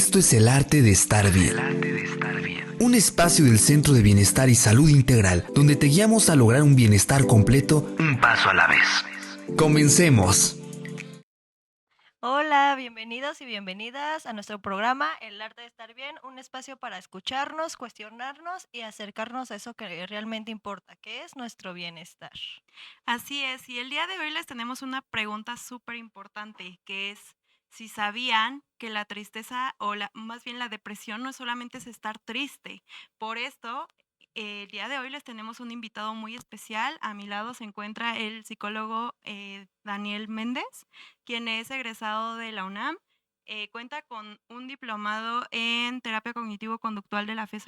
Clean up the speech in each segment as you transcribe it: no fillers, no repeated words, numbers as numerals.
Esto es El Arte de Estar Bien. Un espacio del Centro de Bienestar y Salud Integral, donde te guiamos a lograr un bienestar completo, un paso a la vez. ¡Comencemos! Hola, bienvenidos y bienvenidas a nuestro programa El Arte de Estar Bien, un espacio para escucharnos, cuestionarnos y acercarnos a eso que realmente importa, que es nuestro bienestar. Así es, y el día de hoy les tenemos una pregunta súper importante, que es si sabían que la tristeza o más bien la depresión no solamente es estar triste. Por esto, el día de hoy les tenemos un invitado muy especial. A mi lado se encuentra el psicólogo Daniel Méndez, quien es egresado de la UNAM. Cuenta con un diplomado en terapia cognitivo-conductual de la FES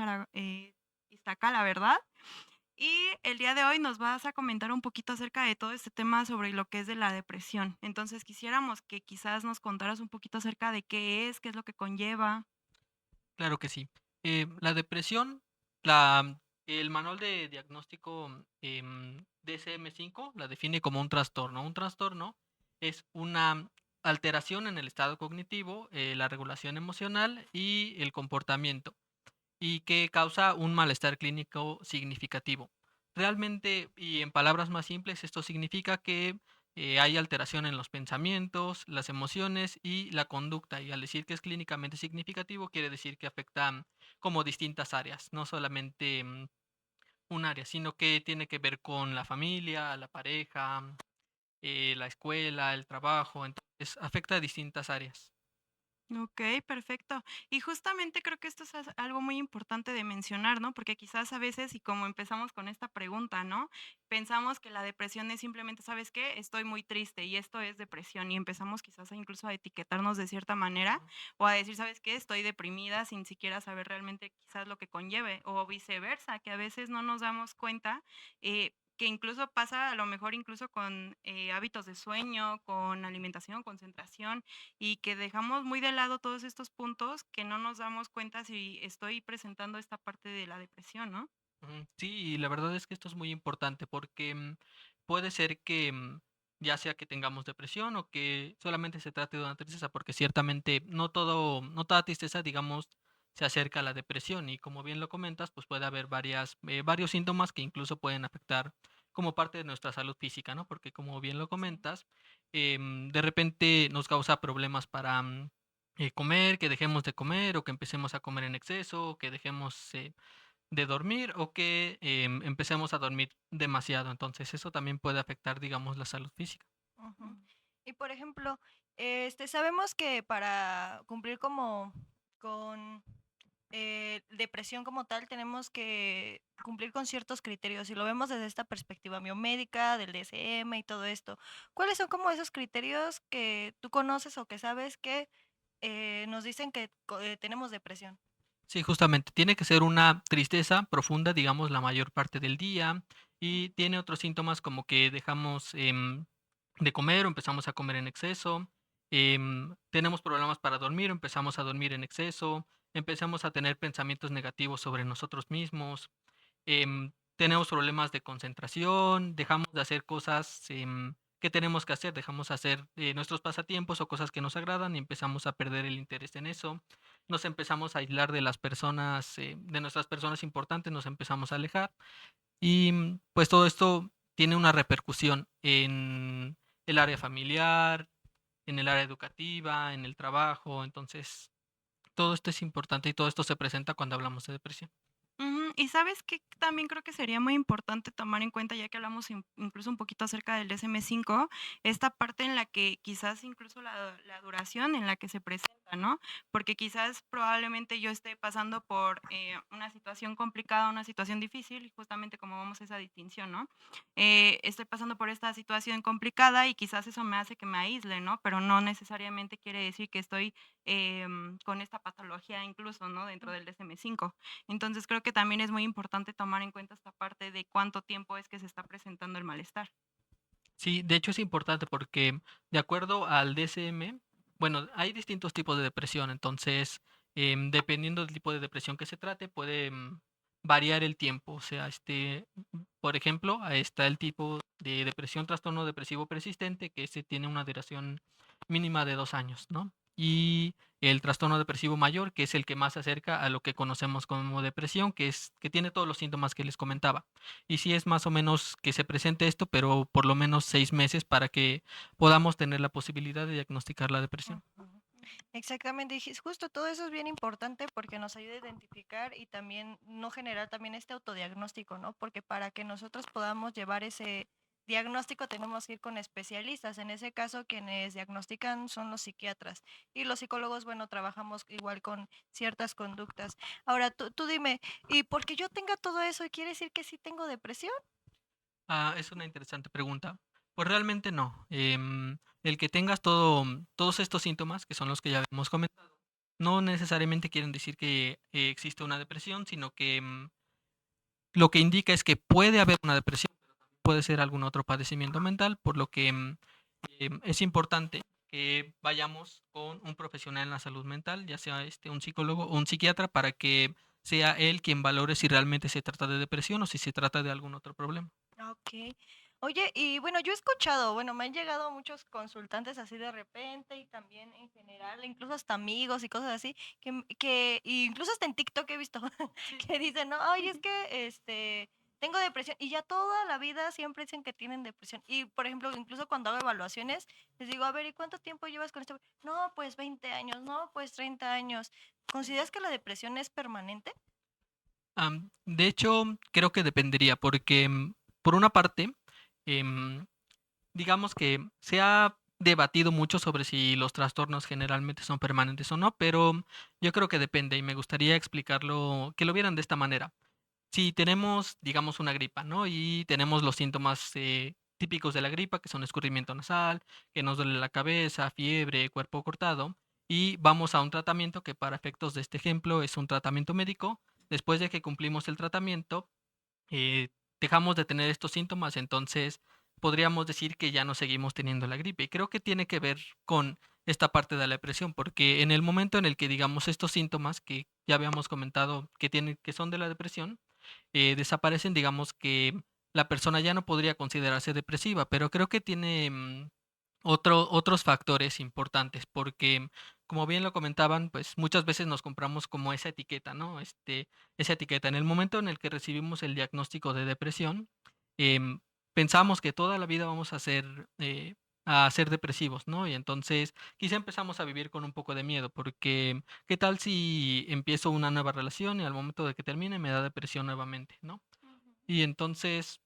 Iztacala, ¿verdad? Y el día de hoy nos vas a comentar un poquito acerca de todo este tema sobre lo que es de la depresión. Entonces quisiéramos que quizás nos contaras un poquito acerca de qué es lo que conlleva. Claro que sí. La depresión, la, el manual de diagnóstico DSM-5 la define como un trastorno. Un trastorno es una alteración en el estado cognitivo, la regulación emocional y el comportamiento, y que causa un malestar clínico significativo. Realmente, y en palabras más simples, esto significa que hay alteración en los pensamientos, las emociones y la conducta. Y al decir que es clínicamente significativo, quiere decir que afecta como distintas áreas, no solamente un área, sino que tiene que ver con la familia, la pareja, la escuela, el trabajo. Entonces, afecta a distintas áreas. Ok, perfecto. Y justamente creo que esto es algo muy importante de mencionar, ¿no? Porque quizás a veces, y como empezamos con esta pregunta, ¿no? Pensamos que la depresión es simplemente, ¿sabes qué? Estoy muy triste y esto es depresión y empezamos quizás incluso a etiquetarnos de cierta manera Ujú. o a decir, ¿sabes qué? Estoy deprimida sin siquiera saber realmente quizás lo que conlleve o viceversa, que a veces no nos damos cuenta. Que incluso pasa a lo mejor incluso con hábitos de sueño, con alimentación, concentración, y que dejamos muy de lado todos estos puntos que no nos damos cuenta si estoy presentando esta parte de la depresión, ¿no? Ujú. Sí, y la verdad es que esto es muy importante porque puede ser que ya sea que tengamos depresión o que solamente se trate de una tristeza, porque ciertamente no toda tristeza, digamos, se acerca a la depresión. Y como bien lo comentas, pues puede haber varios síntomas que incluso pueden afectar como parte de nuestra salud física, ¿no? Porque como bien lo Sí. comentas, de repente nos causa problemas para comer, que dejemos de comer o que empecemos a comer en exceso, que dejemos de dormir o que empecemos a dormir demasiado. Entonces eso también puede afectar, digamos, la salud física. Ujú. Y por ejemplo, sabemos que para cumplir como con depresión como tal, tenemos que cumplir con ciertos criterios. Y lo vemos desde esta perspectiva biomédica, del DSM y todo esto. ¿Cuáles son como esos criterios que tú conoces o que sabes que nos dicen que tenemos depresión? Sí, justamente, tiene que ser una tristeza profunda, digamos, la mayor parte del día, y tiene otros síntomas como que dejamos de comer o empezamos a comer en exceso, tenemos problemas para dormir o empezamos a dormir en exceso, empezamos a tener pensamientos negativos sobre nosotros mismos, tenemos problemas de concentración, dejamos de hacer cosas que tenemos que hacer, dejamos hacer nuestros pasatiempos o cosas que nos agradan y empezamos a perder el interés en eso, nos empezamos a aislar de las personas, de nuestras personas importantes, nos empezamos a alejar y pues todo esto tiene una repercusión en el área familiar, en el área educativa, en el trabajo. Entonces todo esto es importante y todo esto se presenta cuando hablamos de depresión. Ujú, y sabes que también creo que sería muy importante tomar en cuenta, ya que hablamos incluso un poquito acerca del DSM-5, esta parte en la que quizás incluso la duración en la que se presenta, ¿no? Porque quizás probablemente yo esté pasando por una situación complicada, una situación difícil, y justamente como vamos a esa distinción, ¿no? Estoy pasando por esta situación complicada y quizás eso me hace que me aísle, ¿no? Pero no necesariamente quiere decir que estoy con esta patología incluso, ¿no? Dentro del DSM-5. Entonces, creo que también es muy importante tomar en cuenta esta parte de cuánto tiempo es que se está presentando el malestar. Sí, de hecho es importante porque de acuerdo al DSM, bueno, hay distintos tipos de depresión, entonces dependiendo del tipo de depresión que se trate, puede variar el tiempo. O sea, por ejemplo, ahí está el tipo de depresión, trastorno depresivo persistente, que ese tiene una duración mínima de 2 años, ¿no? y el trastorno depresivo mayor, que es el que más se acerca a lo que conocemos como depresión, que tiene todos los síntomas que les comentaba. Y sí es más o menos que se presente esto, pero por lo menos 6 meses para que podamos tener la posibilidad de diagnosticar la depresión. Ujú. Exactamente, justo todo eso es bien importante porque nos ayuda a identificar y también no generar también este autodiagnóstico, ¿no? Porque para que nosotros podamos llevar ese diagnóstico tenemos que ir con especialistas. En ese caso, quienes diagnostican son los psiquiatras y los psicólogos, bueno, trabajamos igual con ciertas conductas. Ahora, tú dime, ¿y porque yo tenga todo eso, quiere decir que sí tengo depresión? Es una interesante pregunta. Pues realmente no. El que tengas todos estos síntomas, que son los que ya hemos comentado, no necesariamente quieren decir que existe una depresión, sino que lo que indica es que puede haber una depresión, puede ser algún otro padecimiento mental, por lo que es importante que vayamos con un profesional en la salud mental, ya sea un psicólogo o un psiquiatra, para que sea él quien valore si realmente se trata de depresión o si se trata de algún otro problema. Ok. Oye, y bueno, yo he escuchado, bueno, me han llegado muchos consultantes así de repente y también en general, incluso hasta amigos y cosas así, y incluso hasta en TikTok he visto que dicen, no, oye, es que tengo depresión y ya toda la vida siempre dicen que tienen depresión. Y por ejemplo, incluso cuando hago evaluaciones, les digo, a ver, ¿y cuánto tiempo llevas con esto? No, pues 20 años, no, pues 30 años. ¿Consideras que la depresión es permanente? De hecho, creo que dependería, porque por una parte, em, digamos que se ha debatido mucho sobre si los trastornos generalmente son permanentes o no, pero yo creo que depende y me gustaría explicarlo, que lo vieran de esta manera. Si tenemos, digamos, una gripa, ¿no? Y tenemos los síntomas típicos de la gripa, que son escurrimiento nasal, que nos duele la cabeza, fiebre, cuerpo cortado, y vamos a un tratamiento que para efectos de este ejemplo es un tratamiento médico. Después de que cumplimos el tratamiento, eh, dejamos de tener estos síntomas, entonces podríamos decir que ya no seguimos teniendo la gripe. Y creo que tiene que ver con esta parte de la depresión, porque en el momento en el que digamos estos síntomas que ya habíamos comentado que son de la depresión, desaparecen, digamos que la persona ya no podría considerarse depresiva, pero creo que tiene otros factores importantes, porque como bien lo comentaban, pues muchas veces nos compramos como esa etiqueta, ¿no? Esa etiqueta. En el momento en el que recibimos el diagnóstico de depresión, em, pensamos que toda la vida vamos a ser depresivos, ¿no? Y entonces quizá empezamos a vivir con un poco de miedo, porque ¿qué tal si empiezo una nueva relación y al momento de que termine me da depresión nuevamente, ¿no? Y entonces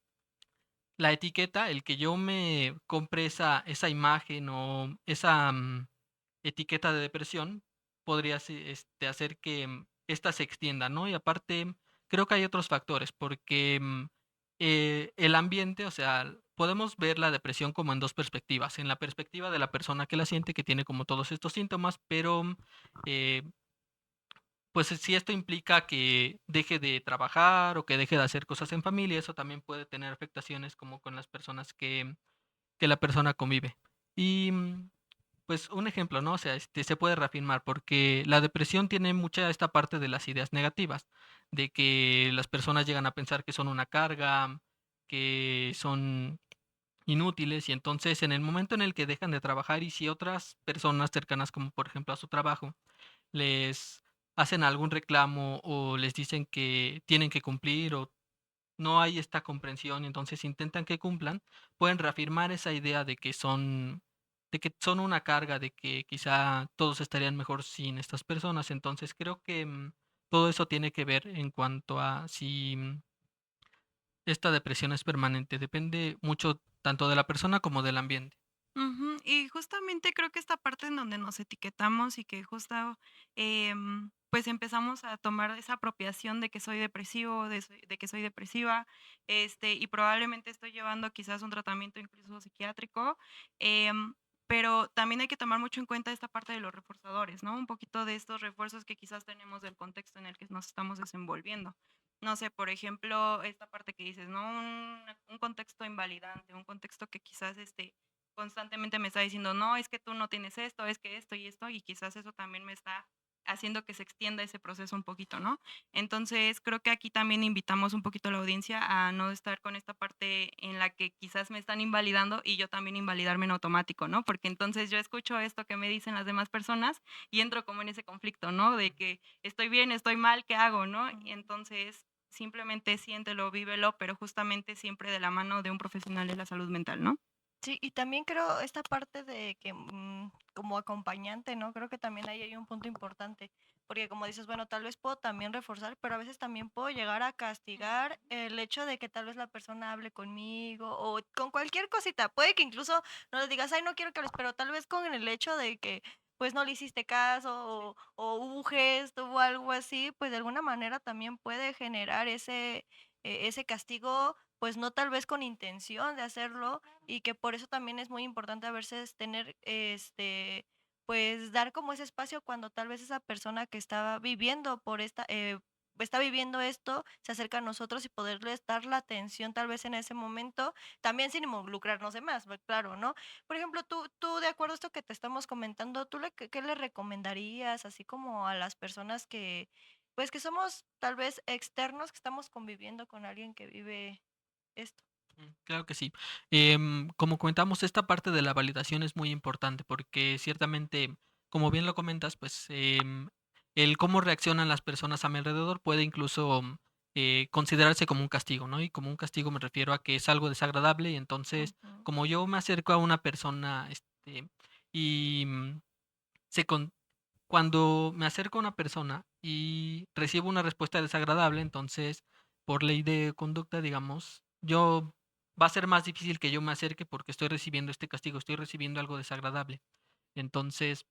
la etiqueta, el que yo me compre esa imagen o esa etiqueta de depresión, podría hacer que esta se extienda, ¿no? Y aparte, creo que hay otros factores, porque el ambiente, o sea, podemos ver la depresión como en dos perspectivas. En la perspectiva de la persona que la siente, que tiene como todos estos síntomas, pero eh, pues si esto implica que deje de trabajar o que deje de hacer cosas en familia, eso también puede tener afectaciones como con las personas que la persona convive. Y pues un ejemplo, ¿no? O sea, se puede reafirmar porque la depresión tiene mucha esta parte de las ideas negativas, de que las personas llegan a pensar que son una carga, que son inútiles y entonces en el momento en el que dejan de trabajar y si otras personas cercanas como por ejemplo a su trabajo les hacen algún reclamo o les dicen que tienen que cumplir o no hay esta comprensión, entonces intentan que cumplan, pueden reafirmar esa idea de que son una carga, de que quizá todos estarían mejor sin estas personas. Entonces creo que todo eso tiene que ver en cuanto a si esta depresión es permanente. Depende mucho tanto de la persona como del ambiente. Ujú, y justamente creo que esta parte en donde nos etiquetamos y que justo, pues, empezamos a tomar esa apropiación de que soy depresivo, de que soy depresiva, y probablemente estoy llevando quizás un tratamiento incluso psiquiátrico, em, pero también hay que tomar mucho en cuenta esta parte de los reforzadores, ¿no? Un poquito de estos refuerzos que quizás tenemos del contexto en el que nos estamos desenvolviendo. No sé, por ejemplo, esta parte que dices, ¿no? Un contexto invalidante, un contexto que quizás, constantemente me está diciendo, no, es que tú no tienes esto, es que esto y esto, y quizás eso también me está haciendo que se extienda ese proceso un poquito, ¿no? Entonces, creo que aquí también invitamos un poquito a la audiencia a no estar con esta parte en la que quizás me están invalidando y yo también invalidarme en automático, ¿no? Porque entonces yo escucho esto que me dicen las demás personas y entro como en ese conflicto, ¿no? De que estoy bien, estoy mal, ¿qué hago, no? Y entonces simplemente siéntelo, vívelo, pero justamente siempre de la mano de un profesional de la salud mental, ¿no? Sí, y también creo esta parte de que como acompañante, ¿no? Creo que también ahí hay un punto importante, porque como dices, bueno, tal vez puedo también reforzar, pero a veces también puedo llegar a castigar el hecho de que tal vez la persona hable conmigo o con cualquier cosita. Puede que incluso no le digas, ay, no quiero que hables, pero tal vez con el hecho de que pues no le hiciste caso o hubo un gesto o algo así, pues de alguna manera también puede generar ese castigo, pues no tal vez con intención de hacerlo, y que por eso también es muy importante a veces tener, pues dar como ese espacio cuando tal vez esa persona que estaba viviendo está viviendo esto, se acerca a nosotros y poderles dar la atención tal vez en ese momento, también sin involucrarnos de más, claro, ¿no? Por ejemplo, tú de acuerdo a esto que te estamos comentando, ¿qué le recomendarías así como a las personas que, pues que somos tal vez externos, que estamos conviviendo con alguien que vive esto? Claro que sí. Como comentamos, esta parte de la validación es muy importante porque ciertamente, como bien lo comentas, pues el cómo reaccionan las personas a mi alrededor puede incluso considerarse como un castigo, ¿no? Y como un castigo me refiero a que es algo desagradable y entonces, Ujú. como yo me acerco a una persona, y se con- cuando me acerco a una persona y recibo una respuesta desagradable, entonces, por ley de conducta, digamos, yo va a ser más difícil que yo me acerque porque estoy recibiendo este castigo, estoy recibiendo algo desagradable. Entonces,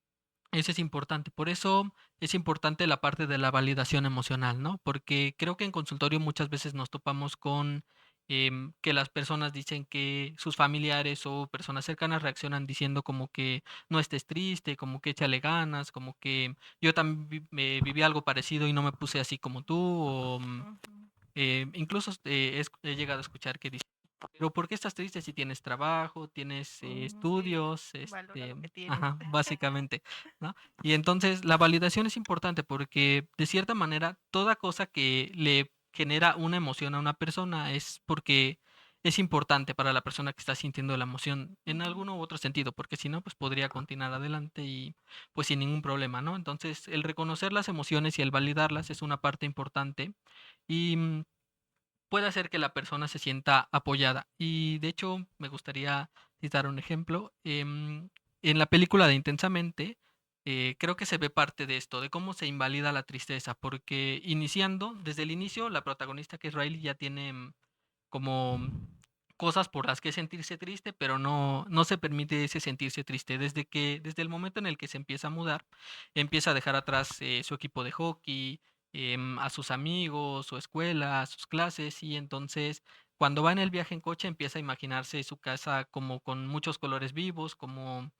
eso es importante. Por eso es importante la parte de la validación emocional, ¿no? Porque creo que en consultorio muchas veces nos topamos con que las personas dicen que sus familiares o personas cercanas reaccionan diciendo como que no estés triste, como que échale ganas, como que yo también viví algo parecido y no me puse así como tú, o Ujú. incluso he llegado a escuchar que dicen, pero ¿por qué estás triste si tienes trabajo, tienes Sí, estudios? valora lo que tienes. Ajá, básicamente, ¿no? Y entonces la validación es importante porque de cierta manera toda cosa que le genera una emoción a una persona es porque es importante para la persona que está sintiendo la emoción en Ujú. algún u otro sentido, porque si no, pues podría continuar adelante y pues sin ningún problema, ¿no? Entonces el reconocer las emociones y el validarlas es una parte importante y puede hacer que la persona se sienta apoyada. Y de hecho, me gustaría citar un ejemplo. En la película de Intensamente, creo que se ve parte de esto, de cómo se invalida la tristeza, porque iniciando, desde el inicio, la protagonista que es Riley ya tiene como cosas por las que sentirse triste, pero no se permite ese sentirse triste. Desde el momento en el que se empieza a mudar, empieza a dejar atrás su equipo de hockey, a sus amigos, su escuela, sus clases, y entonces cuando va en el viaje en coche empieza a imaginarse su casa como con muchos colores vivos, como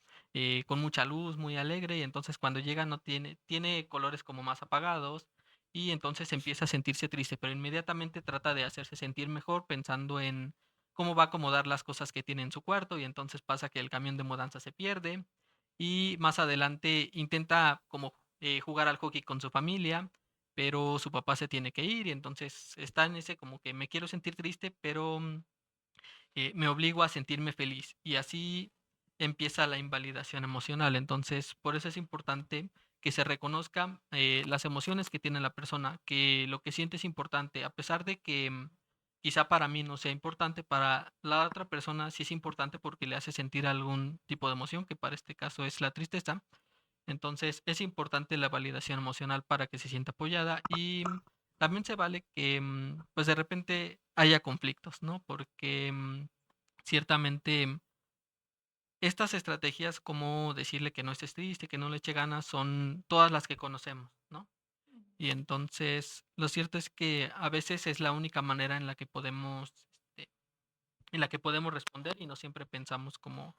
con mucha luz, muy alegre, y entonces cuando llega no tiene colores como más apagados, y entonces empieza a sentirse triste, pero inmediatamente trata de hacerse sentir mejor pensando en cómo va a acomodar las cosas que tiene en su cuarto, y entonces pasa que el camión de mudanza se pierde, y más adelante intenta como jugar al hockey con su familia, pero su papá se tiene que ir y entonces está en ese como que me quiero sentir triste, pero me obligo a sentirme feliz y así empieza la invalidación emocional. Entonces, por eso es importante que se reconozcan las emociones que tiene la persona, que lo que siente es importante, a pesar de que quizá para mí no sea importante, para la otra persona sí es importante porque le hace sentir algún tipo de emoción, que para este caso es la tristeza. Entonces, es importante la validación emocional para que se sienta apoyada y también se vale que, pues de repente haya conflictos, ¿no? Porque ciertamente estas estrategias como decirle que no estés triste, que no le eche ganas, son todas las que conocemos, ¿no? Y entonces, lo cierto es que a veces es la única manera en la que podemos, este, en la que podemos responder y no siempre pensamos como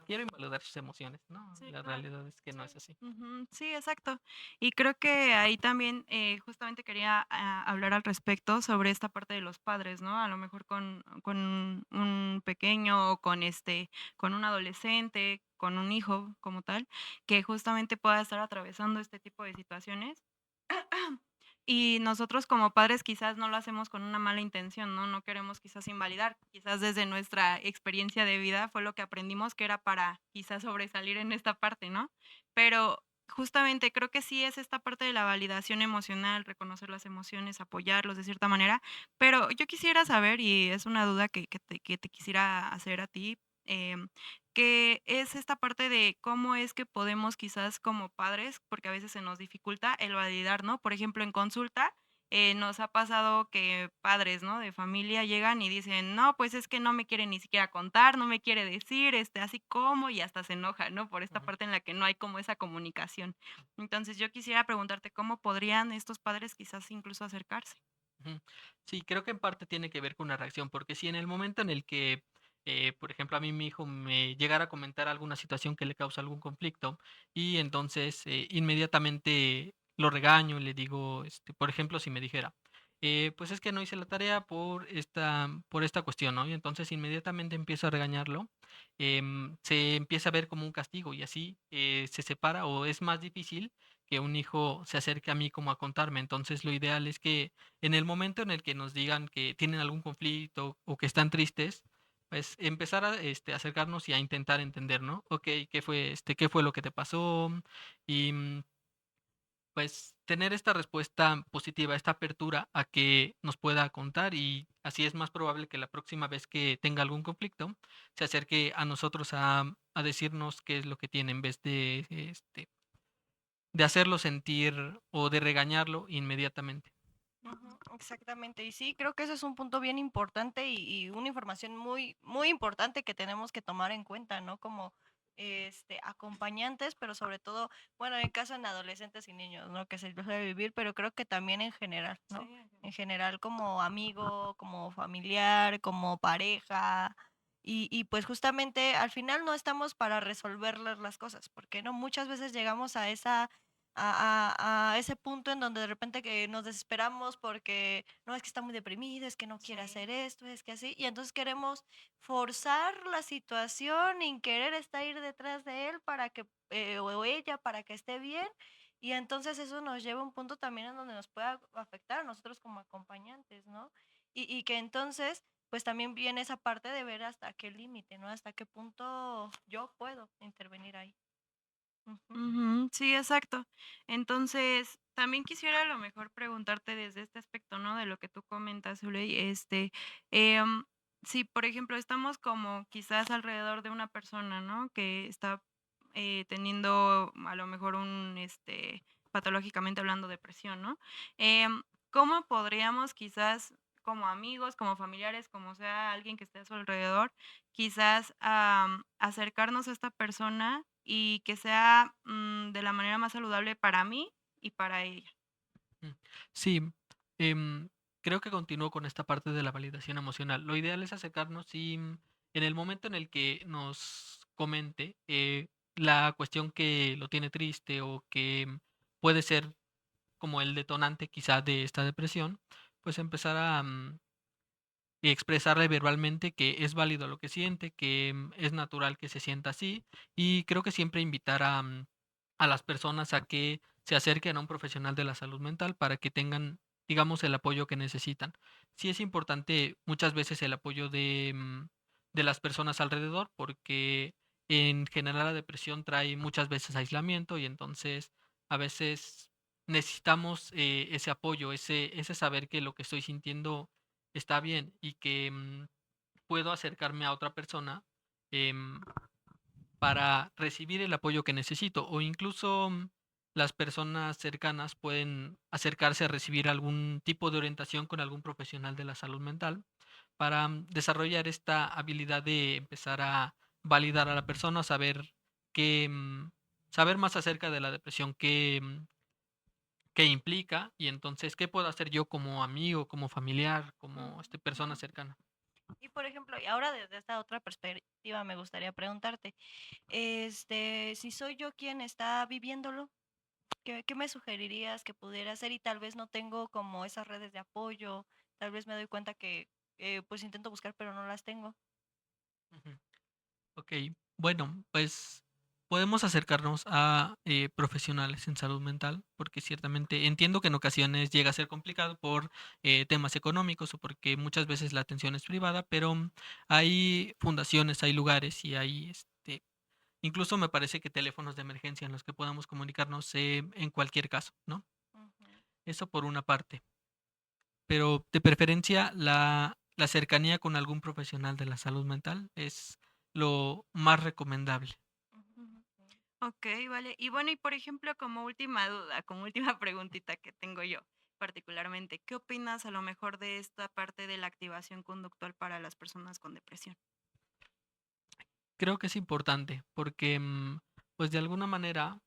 quiero invalidar sus emociones. No, Sí, la claro. realidad es que no Sí. es así. Ujú, sí, exacto. Y creo que ahí también justamente quería hablar al respecto sobre esta parte de los padres, ¿no? A lo mejor con un pequeño o con un adolescente, con un hijo como tal, que justamente pueda estar atravesando este tipo de situaciones. Y nosotros como padres quizás no lo hacemos con una mala intención, ¿no? No queremos quizás invalidar, quizás desde nuestra experiencia de vida fue lo que aprendimos que era para quizás sobresalir en esta parte, ¿no? Pero justamente creo que sí es esta parte de la validación emocional, reconocer las emociones, apoyarlos de cierta manera, pero yo quisiera saber, y es una duda que te quisiera hacer a ti, em, que es esta parte de cómo es que podemos quizás como padres, porque a veces se nos dificulta el validar, ¿no? Por ejemplo, en consulta nos ha pasado que padres, ¿no? De familia llegan y dicen, no, pues es que no me quiere ni siquiera contar, no me quiere decir, así como, y hasta se enoja, ¿no? Por esta Ujú, parte en la que no hay como esa comunicación. Entonces yo quisiera preguntarte cómo podrían estos padres quizás incluso acercarse. ujú. Sí, creo que en parte tiene que ver con una reacción, porque si en el momento en el que, por ejemplo, a mí mi hijo me llegara a comentar alguna situación que le causa algún conflicto y entonces inmediatamente lo regaño, le digo, por ejemplo, si me dijera, pues es que no hice la tarea por esta cuestión, ¿no? Y entonces inmediatamente empiezo a regañarlo, se empieza a ver como un castigo y así se separa o es más difícil que un hijo se acerque a mí como a contarme. Entonces lo ideal es que en el momento en el que nos digan que tienen algún conflicto o que están tristes, pues empezar a acercarnos y a intentar entender, ¿no? Ok, qué fue lo que te pasó? Y pues tener esta respuesta positiva, esta apertura a que nos pueda contar y así es más probable que la próxima vez que tenga algún conflicto se acerque a nosotros a decirnos qué es lo que tiene en vez de hacerlo sentir o de regañarlo inmediatamente. Ujú, exactamente. Y sí, creo que ese es un punto bien importante y una información muy, muy importante que tenemos que tomar en cuenta, ¿no? Como acompañantes, pero sobre todo, bueno, en caso en adolescentes y niños, ¿no? Que se suele vivir, pero creo que también en general, Sí, ¿no? En general como amigo, como familiar, como pareja. Y pues justamente al final no estamos para resolverles las cosas, porque no muchas veces llegamos a esa a ese punto en donde de repente que nos desesperamos porque no es que está muy deprimido, es que no quiere sí. hacer esto, es que así, y entonces queremos forzar la situación y querer estar ir detrás de él para que, o ella, para que esté bien, y entonces eso nos lleva a un punto también en donde nos pueda afectar a nosotros como acompañantes, ¿no? Y que entonces, pues también viene esa parte de ver hasta qué límite, ¿no? Hasta qué punto yo puedo intervenir ahí. Ujú. Ujú, sí, exacto. Entonces, también quisiera a lo mejor preguntarte desde este aspecto, ¿no? De lo que tú comentas, Zuley, em, si por ejemplo estamos como quizás alrededor de una persona, ¿no? Que está teniendo a lo mejor patológicamente hablando, depresión, ¿no? ¿Cómo podríamos quizás como amigos, como familiares, como sea alguien que esté a su alrededor, quizás, acercarnos a esta persona y que sea, de la manera más saludable para mí y para ella? Mm, sí, em, creo que continúo con esta parte de la validación emocional. Lo ideal es acercarnos y en el momento en el que nos comente la cuestión que lo tiene triste o que puede ser como el detonante quizá de esta depresión, pues empezar a expresarle verbalmente que es válido lo que siente, que es natural que se sienta así y creo que siempre invitar a las personas a que se acerquen a un profesional de la salud mental para que tengan, digamos, el apoyo que necesitan. Sí es importante muchas veces el apoyo de las personas alrededor porque en general la depresión trae muchas veces aislamiento y entonces a veces necesitamos ese apoyo, ese saber que lo que estoy sintiendo está bien y que puedo acercarme a otra persona em, para recibir el apoyo que necesito o incluso las personas cercanas pueden acercarse a recibir algún tipo de orientación con algún profesional de la salud mental para desarrollar esta habilidad de empezar a validar a la persona, qué, saber más acerca de la depresión, qué implica y entonces qué puedo hacer yo como amigo, como familiar, como persona cercana. Y por ejemplo, y ahora desde esta otra perspectiva me gustaría preguntarte, si soy yo quien está viviéndolo, ¿qué me sugerirías que pudiera hacer? Y tal vez no tengo como esas redes de apoyo, tal vez me doy cuenta que pues intento buscar pero no las tengo. Ujú. Ok, bueno, pues podemos acercarnos a profesionales en salud mental, porque ciertamente entiendo que en ocasiones llega a ser complicado por temas económicos o porque muchas veces la atención es privada, pero hay fundaciones, hay lugares y hay, incluso me parece que teléfonos de emergencia en los que podamos comunicarnos en cualquier caso, ¿no? Ujú, Eso por una parte, pero de preferencia la cercanía con algún profesional de la salud mental es lo más recomendable. ujú, Ujú. Ok, vale. Y bueno, y por ejemplo, como última duda, como última preguntita que tengo yo particularmente, ¿qué opinas a lo mejor de esta parte de la activación conductual para las personas con depresión? Creo que es importante porque, pues, de alguna manera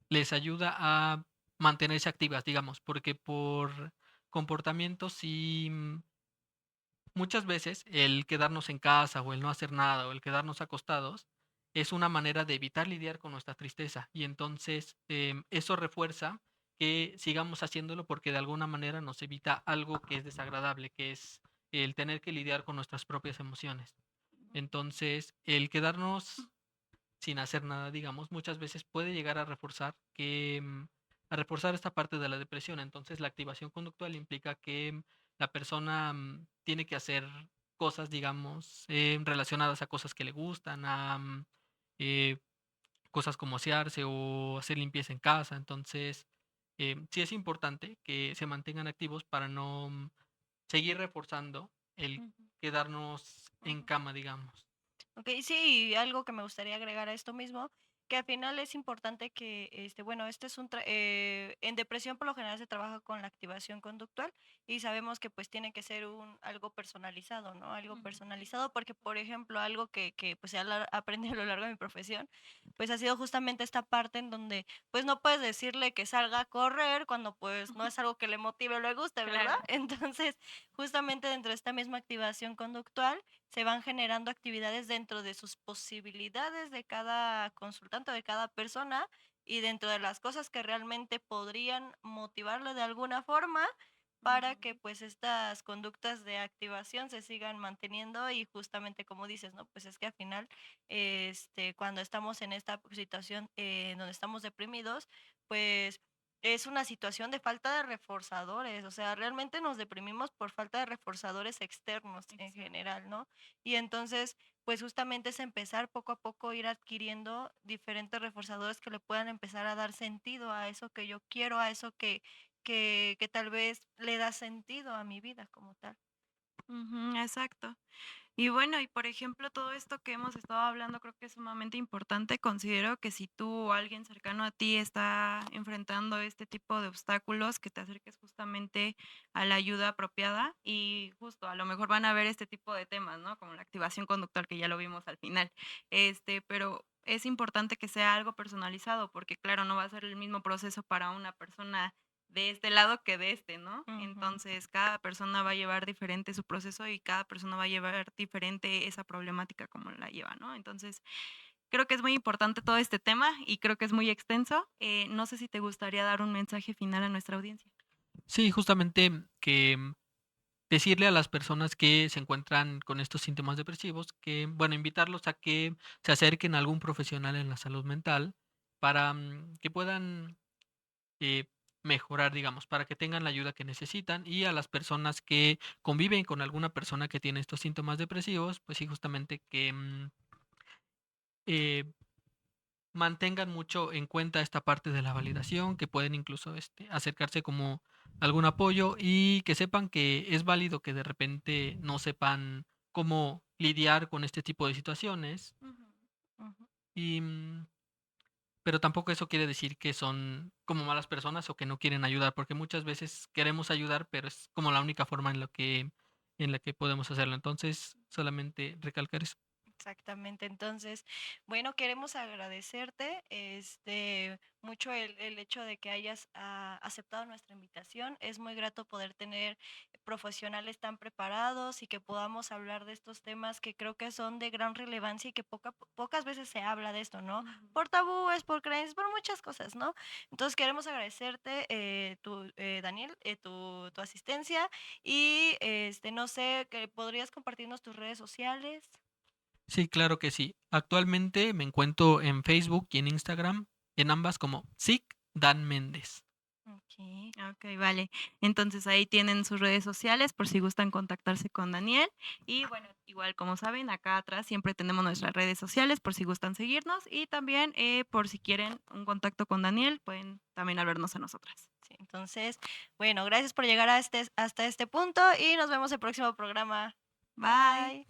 les ayuda a mantenerse activas, digamos, porque por comportamientos y muchas veces el quedarnos en casa o el no hacer nada o el quedarnos acostados es una manera de evitar lidiar con nuestra tristeza y entonces eso refuerza que sigamos haciéndolo porque de alguna manera nos evita algo que es desagradable, que es el tener que lidiar con nuestras propias emociones. Entonces, el quedarnos sin hacer nada, digamos, muchas veces puede llegar a reforzar esta parte de la depresión. Entonces, la activación conductual implica que la persona tiene que hacer cosas, digamos, relacionadas a cosas que le gustan, eh, cosas como asearse o hacer limpieza en casa. Entonces, sí es importante que se mantengan activos para no seguir reforzando el ujú. quedarnos en cama, digamos. Ok, sí, y algo que me gustaría agregar a esto mismo, que al final es importante que, bueno, este es en depresión por lo general se trabaja con la activación conductual y sabemos que pues tiene que ser algo personalizado, ¿no? Algo Ujú. personalizado porque, por ejemplo, algo que pues aprendí a lo largo de mi profesión, pues ha sido justamente esta parte en donde pues no puedes decirle que salga a correr cuando pues no es algo que le motive o le guste, ¿verdad? Claro. Entonces, justamente dentro de esta misma activación conductual, se van generando actividades dentro de sus posibilidades de cada consultante o de cada persona y dentro de las cosas que realmente podrían motivarle de alguna forma para que Ujú. pues estas conductas de activación se sigan manteniendo y justamente como dices, ¿no? Pues es que al final, cuando estamos en esta situación donde estamos deprimidos, pues es una situación de falta de reforzadores, o sea, realmente nos deprimimos por falta de reforzadores externos en Exacto. general, ¿no? Y entonces, pues justamente es empezar poco a poco ir adquiriendo diferentes reforzadores que le puedan empezar a dar sentido a eso que yo quiero, a eso que tal vez le da sentido a mi vida como tal. Ujú, exacto. Y bueno, y por ejemplo, todo esto que hemos estado hablando creo que es sumamente importante. Considero que si tú o alguien cercano a ti está enfrentando este tipo de obstáculos, que te acerques justamente a la ayuda apropiada y justo a lo mejor van a ver este tipo de temas, ¿no? Como la activación conductual que ya lo vimos al final. Pero es importante que sea algo personalizado porque claro, no va a ser el mismo proceso para una persona de este lado que de este, ¿no? Ujú. Entonces, cada persona va a llevar diferente su proceso y cada persona va a llevar diferente esa problemática como la lleva, ¿no? Entonces, creo que es muy importante todo este tema y creo que es muy extenso. No sé si te gustaría dar un mensaje final a nuestra audiencia. Sí, justamente que decirle a las personas que se encuentran con estos síntomas depresivos que, bueno, invitarlos a que se acerquen a algún profesional en la salud mental para que puedan eh, mejorar, digamos, para que tengan la ayuda que necesitan y a las personas que conviven con alguna persona que tiene estos síntomas depresivos, pues sí, justamente que eh, mantengan mucho en cuenta esta parte de la validación, que pueden incluso acercarse como algún apoyo y que sepan que es válido que de repente no sepan cómo lidiar con este tipo de situaciones Ujú. Ujú. y pero tampoco eso quiere decir que son como malas personas o que no quieren ayudar, porque muchas veces queremos ayudar, pero es como la única forma en la que podemos hacerlo. Entonces, solamente recalcar eso. Exactamente. Entonces, bueno, queremos agradecerte mucho el hecho de que hayas aceptado nuestra invitación. Es muy grato poder tener profesionales tan preparados y que podamos hablar de estos temas que creo que son de gran relevancia y que pocas veces se habla de esto, ¿no? Ujú. Por tabúes, por creencias, por muchas cosas, ¿no? Entonces queremos agradecerte, Daniel, tu asistencia y no sé, que podrías compartirnos tus redes sociales. Sí, claro que sí. Actualmente me encuentro en Facebook y en Instagram, en ambas como SIC Dan Méndez. Ok. Ok, vale. Entonces ahí tienen sus redes sociales por si gustan contactarse con Daniel. Y bueno, igual como saben, acá atrás siempre tenemos nuestras redes sociales por si gustan seguirnos y también por si quieren un contacto con Daniel, pueden también hablarnos a nosotras. Sí, entonces, bueno, gracias por llegar hasta este punto y nos vemos el próximo programa. Bye.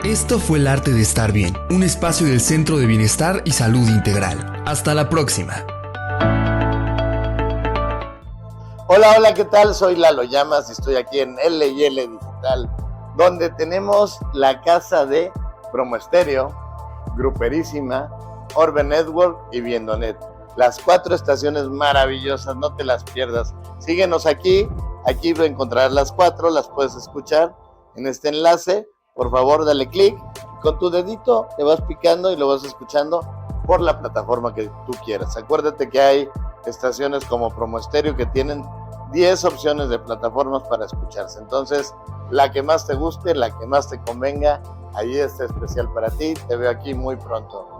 Esto fue El Arte de Estar Bien, un espacio del Centro de Bienestar y Salud Integral. Hasta la próxima. Hola, ¿qué tal? Soy Lalo Llamas y estoy aquí en L&L Digital, donde tenemos la casa de Promo Estéreo, Gruperísima, Orbe Network y Viendonet. Las 4 estaciones maravillosas, no te las pierdas. Síguenos aquí encontrarás las 4, las puedes escuchar en este enlace. Por favor, dale clic, con tu dedito te vas picando y lo vas escuchando por la plataforma que tú quieras. Acuérdate que hay estaciones como Promo Estéreo que tienen 10 opciones de plataformas para escucharse. Entonces, la que más te guste, la que más te convenga, ahí está especial para ti. Te veo aquí muy pronto.